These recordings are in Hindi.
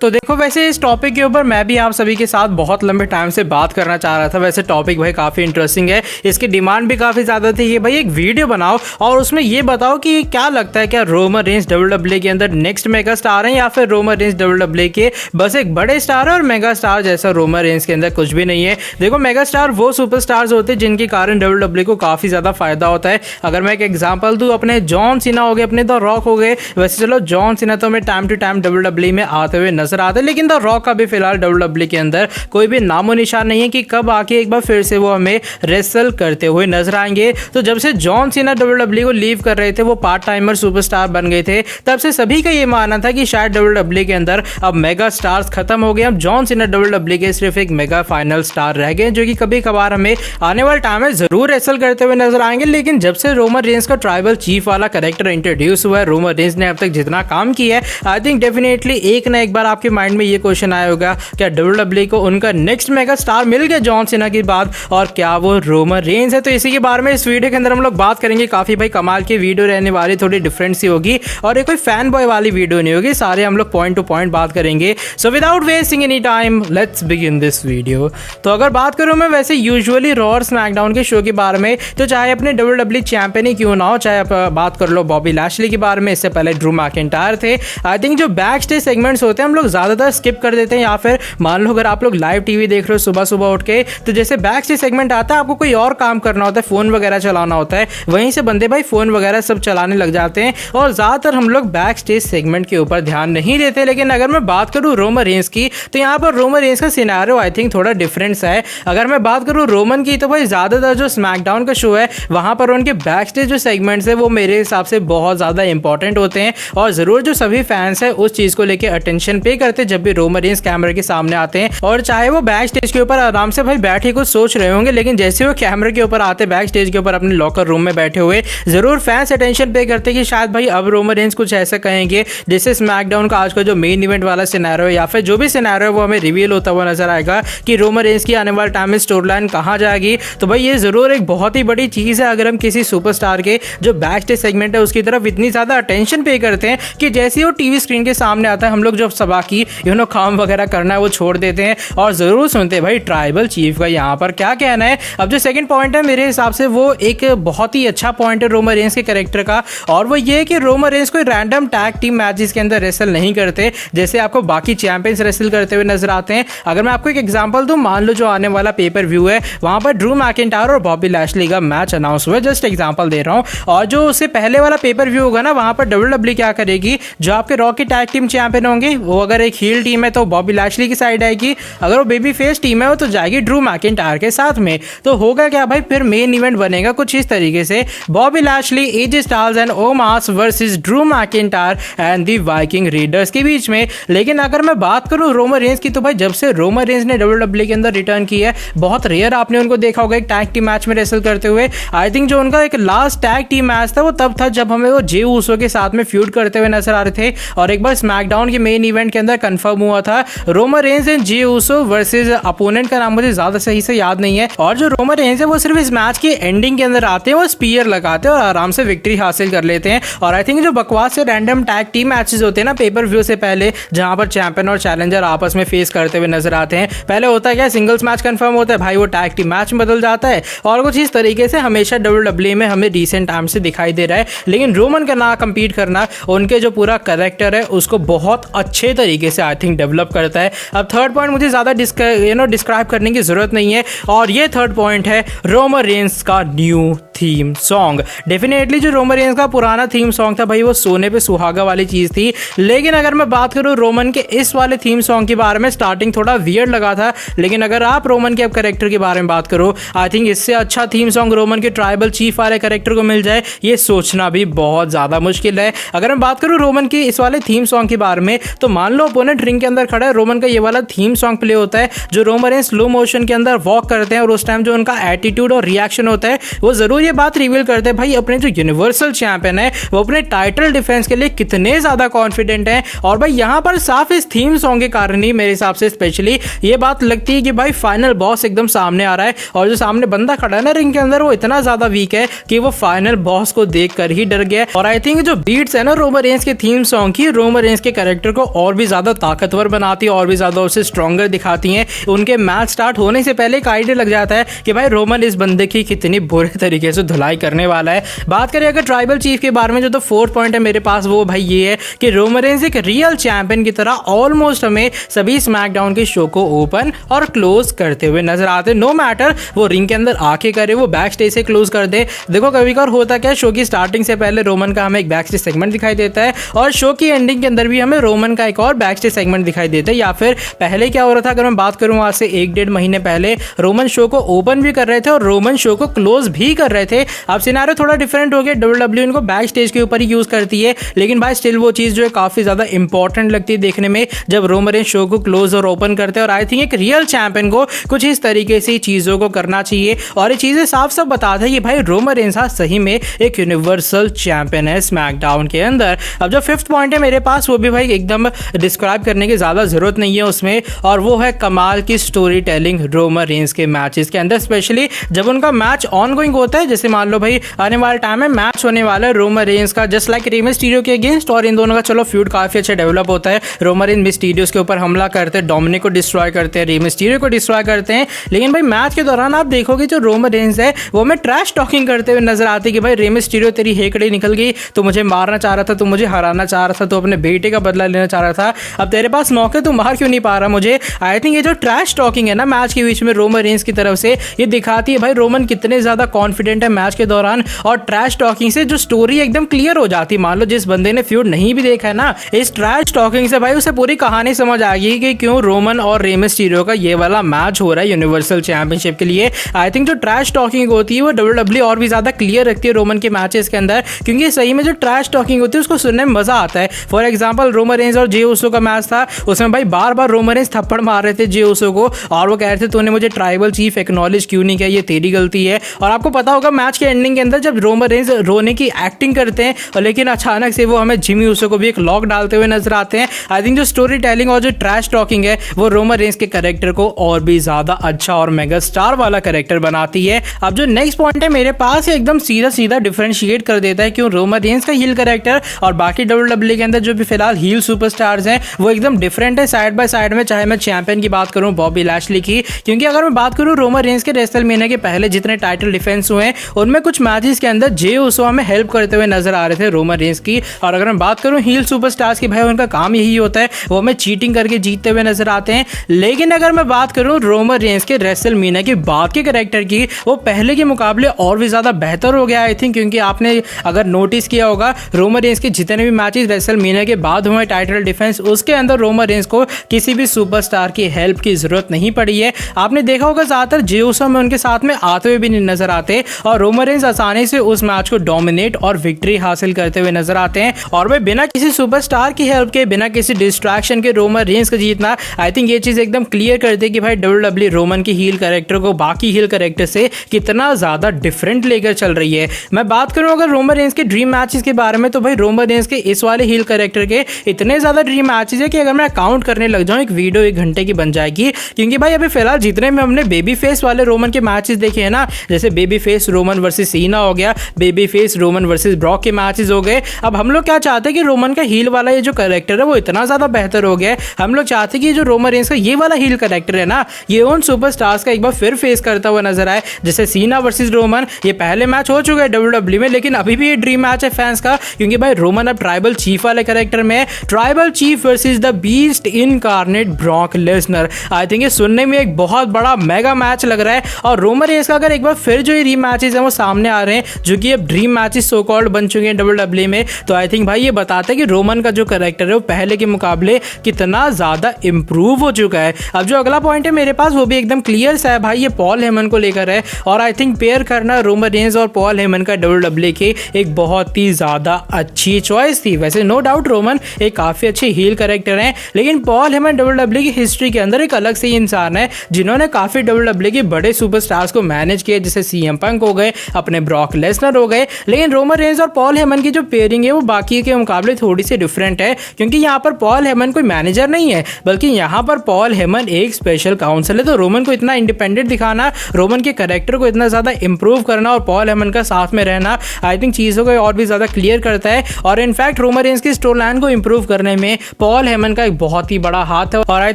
तो देखो वैसे इस टॉपिक के ऊपर मैं भी आप सभी के साथ बहुत लंबे टाइम से बात करना चाह रहा था। वैसे टॉपिक भाई काफ़ी इंटरेस्टिंग है, इसकी डिमांड भी काफ़ी ज़्यादा थी कि भाई एक वीडियो बनाओ और उसमें ये बताओ कि क्या लगता है, क्या रोमन रेंस WWE के अंदर नेक्स्ट मेगा स्टार है या फिर रोमन रेंस WWE के बस एक बड़े स्टार है और मेगा स्टार जैसा रोमन रेंस के अंदर कुछ भी नहीं है। देखो मेगा स्टार वो सुपरस्टार्स होते हैं जिनके कारण WWE को काफ़ी ज़्यादा फायदा होता है। अगर मैं एक एग्जांपल दूं, अपने जॉन सीना हो गए, अपने द रॉक हो गए। वैसे चलो जॉन सीना तो हमें टाइम टू टाइम WWE में आते हुए नजर आते हैं, लेकिन द रॉक का भी फिलहाल WWE के अंदर कोई भी नामो निशान नहीं है कि कब आके एक बार फिर से वो हमें रेसल करते हुए नजर आएंगे। तो जब से जॉन सीना WWE को लीव कर रहे थे, वो पार्ट टाइमर सुपरस्टार बन गए थे, तब से सभी का ये मानना था कि शायद WWE के अंदर अब मेगा स्टार्स खत्म हो गए। अब जॉन सीना WWE के सिर्फ एक मेगा फाइनल स्टार रह गए जो कि कभी कभार हमें आने वाले टाइम में जरूर रेसल करते हुए नजर आएंगे। लेकिन जब से रोमन रेंस का ट्राइबल चीफ वाला कैरेक्टर इंट्रोड्यूस हुआ है, रोमन रेंस ने अब तक जितना काम किया है, आई थिंक डेफिनेटली एक ना एक बार आपके माइंड में ये क्वेश्चन आया होगा, क्या WWE को उनका नेक्स्ट मेगा स्टार मिल गया जॉन सीना के बाद, और क्या वो रोमन रेंस है? तो इसी के बारे में इस वीडियो के अंदर हम लोग बात करेंगे। काफी भाई कमाल की वीडियो रहने वाली, थोड़ी डिफरेंट सी होगी और ये कोई फैन बॉय वाली वीडियो नहीं होगी, सारे हम लोग पॉइंट टू पॉइंट बात करेंगे। So without wasting any time let's begin this video. तो अगर बात करूं मैं वैसे यूजुअली रॉ और स्मैकडाउन के शो के बारे में, तो चाहे अपने WWE चैंपियन ही क्यों ना हो, चाहे आप बात कर लो बॉबी लैशली के बारे में, इससे पहले ड्रू मैकिंटायर थे। आई थिंक जो बैक स्टेज सेगमेंट्स होते हैं हम लोग ज्यादातर स्किप कर देते हैं, या फिर मान लो अगर आप लोग लाइव टीवी देख रहे हो सुबह सुबह उठ के, तो जैसे बैक स्टेज सेगमेंट आता है, आपको कोई और काम करना होता है, फोन वगैरह चलाना होता है, वहीं से बंदे भाई फोन वगैरह सब चलाने लग जाते हैं और ज्यादातर हम लोग बैक स्टेज सेगमेंट के ऊपर ध्यान नहीं देते। लेकिन अगर मैं बात करूं रोमन रेंस की, तो यहाँ पर रोमन रेंस का सिनेरियो आई थिंक थोड़ा डिफरेंस है। अगर मैं बात करूं रोमन की, तो भाई ज्यादातर जो स्मैकडाउन का शो है वहां पर उनके बैक स्टेज जो सेगमेंट्स है वो मेरे हिसाब से बहुत ज्यादा इंपॉर्टेंट होते हैं, और जरूर जो सभी फैंस है उस चीज को लेकर अटेंशन पे करते हैं जब भी रोमन रेंस कैमरे के सामने आते हैं। और चाहे वो बैक स्टेज के ऊपर आराम से भाई बैठे कुछ सोच रहे होंगे, लेकिन जैसे वो कैमरे के ऊपर आते, बैक स्टेज के ऊपर अपने लॉकर रूम में बैठे हुए, जरूर फैंस अटेंशन पे करते कि शायद भाई अब रोमन रेंस कुछ ऐसा कहेंगे जैसे स्मैकडाउन का आज का जो मेन इवेंट वाला सिनेरियो या फिर जो भी सिनेरियो है वो हमें रिवील होता हुआ नजर आएगा कि रोमन रेंस की आने वाले टाइम में स्टोरी लाइन कहां जाएगी। तो भाई ये जरूर एक बहुत ही बड़ी चीज है अगर हम किसी सुपरस्टार के जो बैक स्टेज सेगमेंट है उसकी तरफ इतनी ज्यादा अटेंशन पे करते हैं कि जैसे ही वो टीवी स्क्रीन के सामने आता है, हम लोग जो सबा की काम वगैरह करना है वो छोड़ देते हैं और जरूर सुनते हैं भाई ट्राइबल चीफ का यहाँ पर क्या कहना है। अब जो सेकंड पॉइंट है मेरे हिसाब से वो एक बहुत ही अच्छा पॉइंट है रोमन रेंस के कैरेक्टर का, और वो ये कि रोमन रेंस कोई रैंडम टैग टीम मैचेस के अंदर रेसल नहीं करते जैसे आपको बाकी चैंपियंस रेसल करते हुए नजर आते हैं। अगर मैं आपको एक एग्जांपल दूं, मान लो जो आने वाला पेपर व्यू है वहां पर ड्रू मैकिंटायर और बॉबी लैशली का मैच अनाउंस हुआ है, जस्ट एग्जांपल दे रहा हूं, और जो उससे पहले वाला पेपर व्यू होगा ना वहां पर WWE क्या करेगी, जो आपके रॉ की टैग टीम चैंपियन होंगे वो अगर एक हील टीम है तो बॉबी लैशली की साइड आएगी, अगर वो बेबी फेस टीम है वो तो जाएगी ड्रू मैकिंटायर के साथ में। तो होगा क्या भाई, फिर मेन इवेंट बनेगा कुछ इस तरीके से, Bobby Lashley, AJ Styles and ओमास versus Drew McIntyre and the Viking readers के बीच में। लेकिन अगर मैं बात करूं रोमन रेंस की, तो भाई जब से रोमन रेंस ने WWE के अंदर रिटर्न किया है, बहुत रेयर आपने उनको देखा होगा एक टैग टीम मैच में रेसल करते हुए। आई थिंक जो उनका एक लास्ट टैग टीम मैच था वो तब था जब हमें वो जे ऊसो के साथ में फ्यूड करते हुए नजर आ रहे थे, और एक बार स्मैकडाउन के मेन इवेंट के अंदर कंफर्म हुआ था Roman Reigns and Jey Uso versus opponent का नाम मुझे ज्यादा सही से याद नहीं है, और जो रोमन रेंस है वो सिर्फ इस मैच के एंडिंग के अंदर आते हैं, वो स्पीयर लगाते हैं और आराम से विक्ट्री हासिल कर लेते हैं। और आई थिंक जो बकवास से रैंडम टैग टीम मैचेस होते हैं ना पेपर व्यू से पहले, जहां पर चैंपियन और चैलेंजर आपस में फेस करते हुए नजर आते हैं, पहले होता है क्या, सिंगल्स मैच कंफर्म होता है भाई, वो टैग टीम मैच में बदल जाता है, और कुछ इस तरीके से हमेशा WWE में हमें रिसेंट टाइम से दिखाई दे रहा है। लेकिन रोमन का ना कंपीट करना उनके जो पूरा कैरेक्टर है उसको बहुत अच्छे तरीके से आई थिंक डेवलप करता है। अब थर्ड पॉइंट मुझे ज्यादा डिस्क्राइब करने की जरूरत नहीं है, और ये थर्ड पॉइंट है रोमन रेंस का न्यू थीम सॉन्ग। डेफिनेटली जो रोमन रेंस का पुराना थीम सॉन्ग था भाई वो सोने पे सुहागा वाली चीज थी, लेकिन अगर मैं बात करूं रोमन के इस वाले थीम सॉन्ग के बारे में, स्टार्टिंग थोड़ा वियर्ड लगा था, लेकिन अगर आप रोमन के अब कैरेक्टर के बारे में बात करो, आई थिंक इससे अच्छा थीम सॉन्ग रोमन के ट्राइबल चीफ वाले कैरेक्टर को मिल जाए ये सोचना भी बहुत ज्यादा मुश्किल है। अगर मैं बात करूं रोमन की इस वाले थीम सॉन्ग के बारे में, तो मान लो ओपोनेंट रिंग के अंदर खड़ा है, रोमन का ये वाला थीम सॉन्ग प्ले होता है, जो रोमन स्लो मोशन के अंदर वॉक करते हैं और उस टाइम जो उनका एटीट्यूड और रिएक्शन होता है वो जरूर ये बात रिवील करते हैं भाई अपने जो यूनिवर्सल चैंपियन है वो अपने टाइटल डिफेंस के लिए कितने ज्यादा कॉन्फिडेंट है। और भाई यहाँ पर साफ इस थीम सॉन्ग के कारण ही मेरे हिसाब से स्पेशली ये बात लगती है कि भाई फाइनल बॉस एकदम सामने आ रहा है और जो सामने बंदा खड़ा है ना रिंग के अंदर वो इतना ज्यादा वीक है कि वो फाइनल बॉस को देखकर ही डर गया। और आई थिंक जो बीट्स है ना रोमन रेंस के थीम सॉन्ग की, रोमन रेंस के कैरेक्टर को और भी ज्यादा ताकतवर बनाती है और भी ज्यादा उसे स्ट्रॉन्गर दिखाती हैं। उनके मैच स्टार्ट होने से पहले एक आइडिया लग जाता है कि भाई रोमन इस बंदे की कितनी बुरे तरीके से धुलाई करने वाला है। बात करें अगर ट्राइबल चीफ के बारे में जो तो फोर्थ पॉइंट है मेरे पास वो भाई ये है कि रोमन रेंस एक रियल चैंपियन की तरह ऑलमोस्ट हमें सभी स्मैकडाउन के शो को ओपन और क्लोज करते हुए नजर आते। नो मैटर वो रिंग के अंदर आके करे, वो बैक स्टेज से क्लोज कर दे। देखो कभी कभार होता क्या, शो की स्टार्टिंग से पहले रोमन का हमें एक बैक स्टेज सेगमेंट दिखाई देता है और शो की एंडिंग के अंदर भी हमें रोमन का एक और बैक स्टेज सेगमेंट दिखाई देता है। या फिर पहले क्या हो रहा था, अगर मैं बात करूं आज से 1-1.5 महीने पहले रोमन शो को ओपन भी कर रहे थे और रोमन शो को क्लोज भी कर रहे थे। अब सिनारियो थोड़ा डिफरेंट हो गया, डब्ल्यूडब्ल्यूई इनको बैक स्टेज के ऊपर ही यूज करती है, लेकिन भाई स्टिल वो चीज जो है काफी ज्यादा इंपॉर्टेंट लगती है देखने में जब रोमन रेंस शो को क्लोज और ओपन करते हैं। और आई थिंक एक रियल चैंपियन को कुछ इस तरीके से चीजों को करना चाहिए और ये चीजें साफ साफ बताता है कि भाई रोमन रेंस सही में एक यूनिवर्सल चैंपियन है स्मैकडाउन के अंदर। अब जो फिफ्थ पॉइंट है मेरे पास वो भी भाई एकदम डिस्क्राइब करने की ज्यादा जरूरत नहीं है उसमें, और वो है कमाल की स्टोरी टेलिंग रोमन रेंस के मैचेस के अंदर, स्पेशली जब उनका मैच ऑन गोइंग होता है। जैसे मान लो भाई आने वाले टाइम में मैच होने वाला है रोमन रेंस का जस्ट लाइक रे मिस्टीरियो के अगेंस्ट, और इन दोनों का चलो फ्यूड काफी अच्छा डेवलप होता है। रोमन रेंस मिस्टीरियो के ऊपर हमला करते हैं, डोमिनिक को डिस्ट्रॉय करते हैं, रे मिस्टीरियो को डिस्ट्रॉय करते हैं, लेकिन भाई मैच के दौरान आप देखोगे जो रोमन रेंस है वो मैं ट्रैश टॉकिंग करते हुए नजर आती है कि भाई रे मिस्टीरियो तेरी हेकड़ी निकल गई, तू मुझे मारना चाह रहा था, तू मुझे हराना चाह रहा था, तू अपने बेटे का बदला लेना चाह रहा था, अब तेरे पास मौके तू मार क्यों नहीं पा रहा मुझे। आई थिंक ये जो ट्रैश टॉकिंग है ना मैच के बीच में रोमन रेंस की तरफ से, ये दिखाती है भाई रोमन कितने ज्यादा कॉन्फिडेंट है मैच के दौरान। और ट्रैश टॉकिंग से जो स्टोरी एकदम क्लियर हो जाती है। मान लो जिस बंदे ने फ्यूड नहीं भी देखा है ना, इस ट्रैश टॉकिंग से भाई उसे पूरी कहानी समझ आ गई कि क्यों रोमन और रे मिस्टीरियो का ये वाला मैच हो रहा है यूनिवर्सल चैंपियनशिप के लिए। आई थिंक जो ट्रैश टॉकिंग होती है वो डब्ल्यूडब्ल्यूई और भी ज्यादा क्लियर रखती है रोमन के मैचेस के अंदर, क्योंकि सही में जो ट्रैश टॉकिंग होती है उसको सुनने में मजा आता है। फॉर एग्जांपल रोमन रेंस और जे उसो का मैच था, उसमें भाई बार बार रोमन रेंस थप्पड़ मार रहे थे जे उसो को और वो कह रहे थे तूने मुझे ट्राइबल चीफ एक्नॉलेज क्यों नहीं किया, ये तेरी गलती है। और आपको पता होगा मैच के एंडिंग के अंदर जब रोमन रेंस रोने की एक्टिंग करते हैं और लेकिन अचानक से वो हमें जिमी उसो को भी एक लॉक डालते हुए नजर आते हैं। आई थिंक जो स्टोरी टेलिंग और जो ट्रैश टॉकिंग है वो रोमन रेंस के कैरेक्टर को और भी ज्यादा अच्छा और मेगा स्टार वाला कैरेक्टर बनाती है। अब जो नेक्स्ट पॉइंट है मेरे पास एकदम सीधा सीधा डिफरेंशिएट कर देता है क्यों रोमन रेंस का हील कैरेक्टर और बाकी डब्ल्यूडब्ल्यूई के अंदर जो भी फिलहाल हील सुपरस्टार्स हैं वो एकदम डिफरेंट है साइड बाय साइड में। चाहे मैं चैंपियन की बात करूं बॉबी लैशली की, क्योंकि अगर मैं बात करूं रोमन रेंस के रेसलमेनिया के पहले जितने टाइटल डिफेंस हुए हैं उनमें कुछ मैचेस के अंदर जे उसो हमें हेल्प करते हुए नजर आ रहे थे रोमन रेंस की। और अगर मैं बात करूं हील सुपरस्टार्स की, भाई उनका काम यही होता है, वो हमें चीटिंग करके जीतते हुए नजर आते हैं। लेकिन अगर मैं बात करूं रोमन रेंस के रेसलमेनिया के बाद के कैरेक्टर की, वो पहले के मुकाबले और भी ज्यादा बेहतर हो गया आई थिंक, क्योंकि आपने अगर नोटिस किया होगा रोमन रेंस के जितने भी मैचेस रेसलमेनिया के बाद हुए टाइटल डिफेंस, उसके अंदर रोमन रेंस को किसी भी सुपरस्टार की हेल्प की जरूरत नहीं पड़ी है। आपने देखा होगा ज्यादातर जे उसो में उनके साथ में आते हुए भी नहीं नजर आते और रोमन रेंस आसानी से उस मैच को डोमिनेट और विक्ट्री हासिल करते हुए नजर आते हैं। और वे बिना किसी सुपरस्टार की हेल्प के, बिना किसी डिस्ट्रैक्शन के रोमन रेंस का जीतना, आई थिंक ये चीज एकदम क्लियर करती है कि भाई डब्ल्यूडब्ल्यूई रोमन की हील कैरेक्टर को बाकी हील कैरेक्टर से कितना ज्यादा डिफरेंट लेकर चल रही है। मैं बात करूं अगर रोमन रेंस के ड्रीम मैचेस के बारे में, तो भाई रोमन रेंस के इस वाले हील कैरेक्टर के इतने ज्यादा ड्रीम मैचेस है कि अगर मैं काउंट करने लग जाऊं एक वीडियो 1 घंटे की बन जाएगी। क्योंकि भाई अभी फिलहाल जितने में हमने बेबी फेस वाले रोमन के मैचेस देखे हैं ना, जैसे बेबी फेस रोमन वर्सेस सीना हो गया, baby face Roman versus Brock के मैचेस हो गए। अब हम लोग क्या चाहते हैं कि रोमन का हील वाला ये जो कैरेक्टर है वो इतना ज्यादा बेहतर हो गया है, हम लोग चाहते हैं कि जो रोमन रेंस का ये वाला हील कैरेक्टर है ना, ये उन सुपरस्टार्स का एक बार फिर फेस करता हुआ नजर आए। जैसे सीना वर्सेस रोमन, ये पहले मैच हो चुका है डब्ल्यूडब्ल्यूई में, लेकिन अभी भी ये ड्रीम मैच है फैंस का, क्योंकि भाई रोमन अब ट्राइबल चीफ वाले कैरेक्टर में, tribal chief versus the beast incarnate Brock Lesnar. I think ये सुनने में एक बहुत बड़ा मेगा मैच लग रहा है। और रोमन रेंस का अगर एक बार फिर जो ये री मैचेस हैं वो सामने आ रहे हैं, जो कि अब ड्रीम मैचेस सो कॉल्ड बन चुके हैं डब्ल्यूडब्ल्यूई में, तो आई थिंक भाई ये बताता है कि रोमन का जो कैरेक्टर है वो पहले के मुकाबले कितना ज्यादा इंप्रूव हो चुका है। अब जो अगला पॉइंट है मेरे पास वो भी एकदम क्लियर सा है भाई, ये पॉल हेमन को लेकर है। और आई थिंक पेयर करना रोमन रेंस और पॉल हेमन का डब्ल्यूडब्ल्यूई की एक बहुत ही ज्यादा अच्छी चॉइस थी। वैसे नो डाउट रोमन एक काफी अच्छे हील कैरेक्टर हैं, लेकिन पॉल हेमन डब्ल्यूडब्ल्यूई की हिस्ट्री के अंदर एक अलग से इंसान है जिन्होंने काफी डब्ल्यूडब्ल्यूई के बड़े सुपरस्टार्स को मैनेज किया, जैसे सीएम पंक हो हो गए, अपने ब्रॉक लेसनर हो गए, लेकिन रोमन रेंज और पॉल हेमन की जो पेयरिंग है वो बाकी के मुकाबले थोड़ी सी डिफरेंट है, क्योंकि यहाँ पर पॉल हेमन कोई मैनेजर नहीं है, बल्कि यहाँ पर पॉल हेमन एक स्पेशल काउंसिल है। तो रोमन को इतना इंडिपेंडेंट दिखाना, रोमन के कैरेक्टर को इतना ज़्यादा इंप्रूव करना और पॉल हेमन का साथ में रहना आई थिंक चीज़ों को और भी ज़्यादा क्लियर करता है। और इनफैक्ट रोमन रेंज की स्टोरी लाइन को इंप्रूव करने में पॉल हेमन का एक बहुत ही बड़ा हाथ है। और आई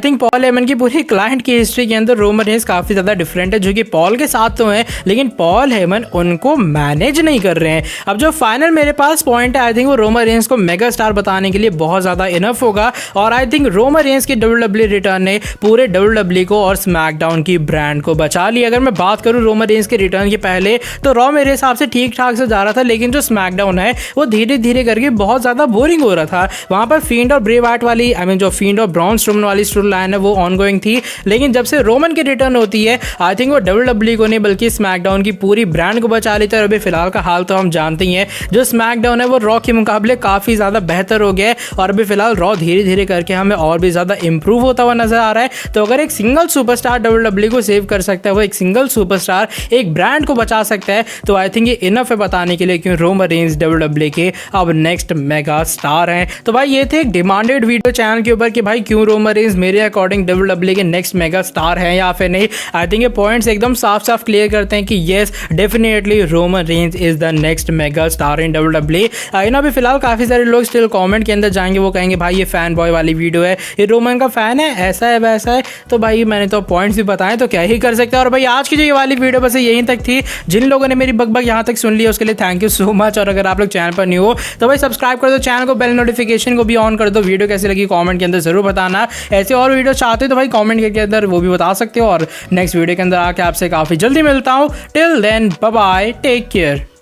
थिंक पॉल हेमन की पूरी क्लाइंट की हिस्ट्री के अंदर रोमन रेंज काफ़ी ज़्यादा डिफरेंट है, जो कि पॉल के साथ तो है, लेकिन पॉल हेमन उनको मैनेज नहीं कर रहे हैं। अब जो फाइनल मेरे पास पॉइंट है, आई थिंक वो रोमन रेंज को मेगा स्टार बताने के लिए बहुत ज़्यादा इनफ होगा। और आई थिंक रोमन रेंज की WWE रिटर्न ने पूरे WWE को और स्मैकडाउन की ब्रांड को बचा लिया। अगर मैं बात करूं रोमन रेंज के रिटर्न के पहले, तो रॉ मेरे हिसाब से ठीक ठाक से जा रहा था, लेकिन जो स्मैकडाउन है वो धीरे धीरे करके बहुत ज़्यादा बोरिंग हो रहा था। वहाँ पर फील्ड और ब्रे वाइट वाली जो फील्ड और ब्राउन स्ट्रोमन वाली स्टोरी लाइन है वो ऑनगोइंग थी, लेकिन जब से रोमन की रिटर्न होती है आई थिंक वो WWE को नहीं बल्कि स्मैकडाउन की पूरी ब्रांड को बचा लेता है। और अभी फिलहाल का हाल तो हम जानते ही हैं, जो स्मैकडाउन है वो रॉ के मुकाबले काफ़ी ज़्यादा बेहतर हो गया है, और अभी फिलहाल रॉ धीरे धीरे करके हमें और भी ज़्यादा इंप्रूव होता हुआ नजर आ रहा है। तो अगर एक सिंगल सुपरस्टार WWE को सेव कर सकता है, वो एक सिंगल सुपरस्टार एक ब्रांड को बचा सकता है, तो आई थिंक ये इनफ है बताने के लिए क्यों रोमन रेंज WWE के अब नेक्स्ट मेगा स्टार हैं। तो भाई ये थे एक डिमांडेड वीडियो चैनल के ऊपर कि भाई क्यों रोमन रेंज मेरे अकॉर्डिंग WWE के नेक्स्ट मेगा स्टार हैं या फिर नहीं। आई थिंक ये पॉइंट्स एकदम साफ साफ क्लियर करते हैं कि yes definitely Roman Reigns is the next mega star in WWE। I know अभी फिलहाल काफ़ी सारे लोग स्टिल कॉमेंट के अंदर जाएंगे, वो कहेंगे भाई ये फैन बॉय वाली वीडियो है, ये रोमन का फैन है, ऐसा है वैसा है। तो भाई मैंने तो पॉइंट्स भी बताए, तो क्या ही कर सकते हैं। और भाई आज की जो ये वाली वीडियो बस यहीं तक थी। जिन लोगों ने मेरी बकबक यहाँ तक सुन लिया उसके लिए थैंक यू सो मच। और अगर आप लोग चैनल पर न्यू हो तो भाई सब्सक्राइब कर दो चैनल को, बेल नोटिफिकेशन को भी ऑन कर दो। वीडियो कैसी लगी कमेंट के अंदर जरूर बताना। ऐसे और वीडियो चाहते हो तो भाई कमेंट के अंदर वो भी बता सकते हो, और नेक्स्ट वीडियो के अंदर आके आपसे काफ़ी जल्दी मिलता हूँ। Till then bye bye, take care.